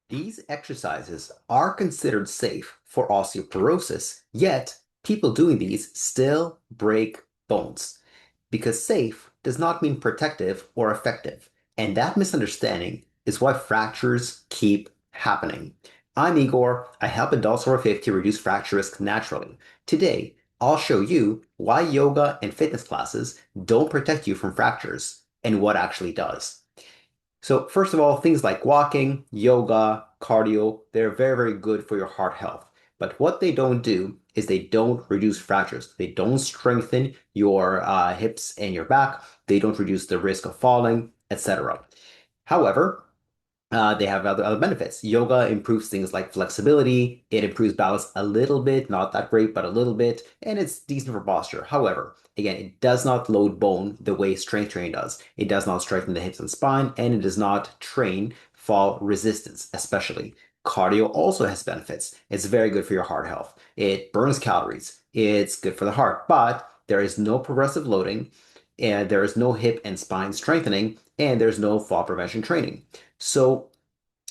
These exercises are considered safe for osteoporosis, yet people doing these still break bones because safe does not mean protective or effective. And that misunderstanding is why fractures keep happening. I'm Igor. I help adults over 50 reduce fracture risk naturally. Today, I'll show you why yoga and fitness classes don't protect you from fractures and what actually does. So first of all, things like walking, yoga, cardio, they're very, very good for your heart health. But what they don't do is they don't reduce fractures. They don't strengthen your hips and your back. They don't reduce the risk of falling, etc. However, they have other benefits. Yoga improves things like flexibility. It improves balance a little bit, not that great, but a little bit, and it's decent for posture. However, again, it does not load bone the way strength training does. It does not strengthen the hips and spine, and it does not train fall resistance, especially. Cardio also has benefits. It's very good for your heart health. It burns calories. It's good for the heart, but there is no progressive loading, and there is no hip and spine strengthening, and there's no fall prevention training. So,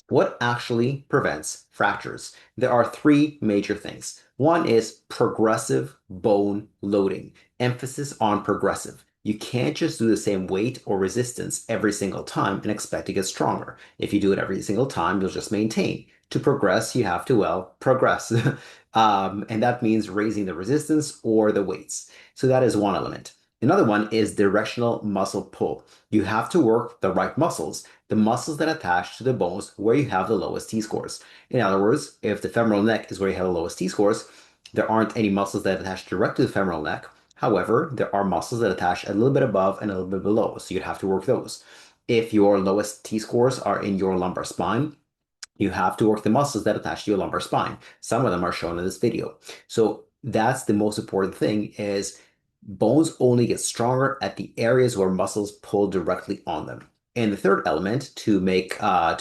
what actually prevents fractures? There are three major things. One is progressive bone loading, emphasis on progressive. You can't just do the same weight or resistance every single time and expect to get stronger. If you do it every single time, you'll just maintain. To progress, you have to, well, progress. And that means raising the resistance or the weights. So that is one element. Another one is directional muscle pull. You have to work the right muscles, the muscles that attach to the bones where you have the lowest T-scores. In other words, if the femoral neck is where you have the lowest T-scores, there aren't any muscles that attach direct to the femoral neck. However, there are muscles that attach a little bit above and a little bit below, so you'd have to work those. If your lowest T-scores are in your lumbar spine, you have to work the muscles that attach to your lumbar spine. Some of them are shown in this video. So that's the most important thing is bones only get stronger at the areas where muscles pull directly on them. And the third element to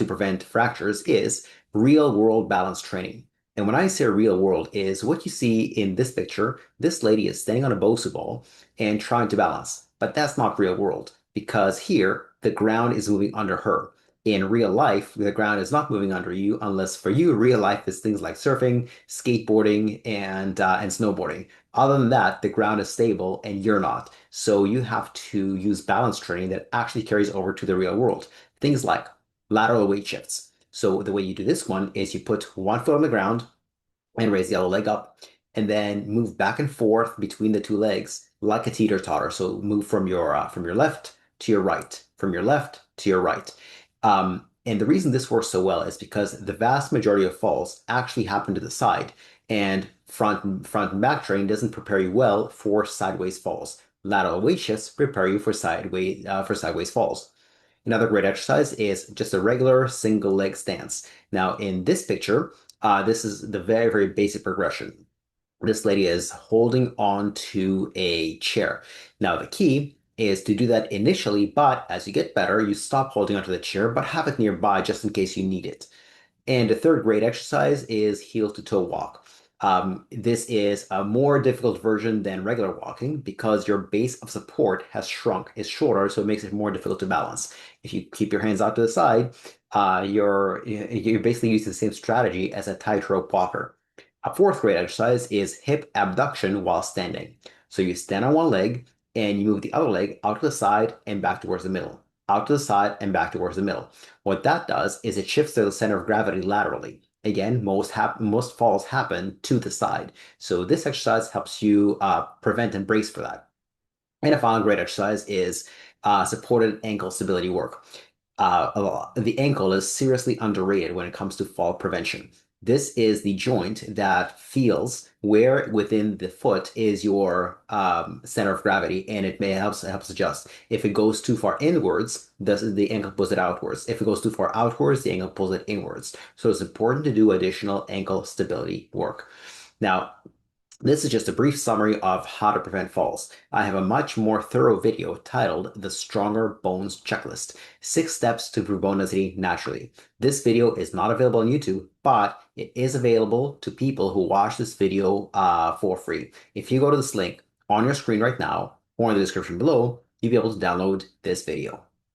prevent fractures is real world balance training. And when I say real world is what you see in this picture, this lady is standing on a Bosu ball and trying to balance. But that's not real world because here the ground is moving under her. In real life, the ground is not moving under you unless for you, real life is things like surfing, skateboarding, and snowboarding. Other than that, the ground is stable and you're not. So you have to use balance training that actually carries over to the real world. Things like lateral weight shifts. So the way you do this one is you put one foot on the ground and raise the other leg up, and then move back and forth between the two legs like a teeter-totter. So move from your left to your right, from your left to your right. And the reason this works so well is because the vast majority of falls actually happen to the side, and front and back training doesn't prepare you well for sideways falls. Lateral weight shifts prepare you for sideways falls. Another great exercise is just a regular single leg stance. Now, in this picture, this is the very, very basic progression. This lady is holding on to a chair. Now, the key is to do that initially, but as you get better, you stop holding onto the chair, but have it nearby just in case you need it. And the third great exercise is heel to toe walk. This is a more difficult version than regular walking because your base of support has shrunk, is shorter, so it makes it more difficult to balance. If you keep your hands out to the side, you're basically using the same strategy as a tightrope walker. A fourth great exercise is hip abduction while standing. So you stand on one leg and you move the other leg out to the side and back towards the middle, out to the side and back towards the middle. What that does is it shifts the center of gravity laterally. Again, most falls happen to the side. So this exercise helps you prevent and brace for that. And a final great exercise is supported ankle stability work. The ankle is seriously underrated when it comes to fall prevention. This is the joint that feels where within the foot is your center of gravity, and it helps adjust. If it goes too far inwards, the ankle pulls it outwards. If it goes too far outwards, the ankle pulls it inwards. So it's important to do additional ankle stability work. Now, this is just a brief summary of how to prevent falls. I have a much more thorough video titled The Stronger Bones Checklist, 6 Steps to Improve Bone Density Naturally. This video is not available on YouTube, but it is available to people who watch this video for free. If you go to this link on your screen right now or in the description below, you'll be able to download this video.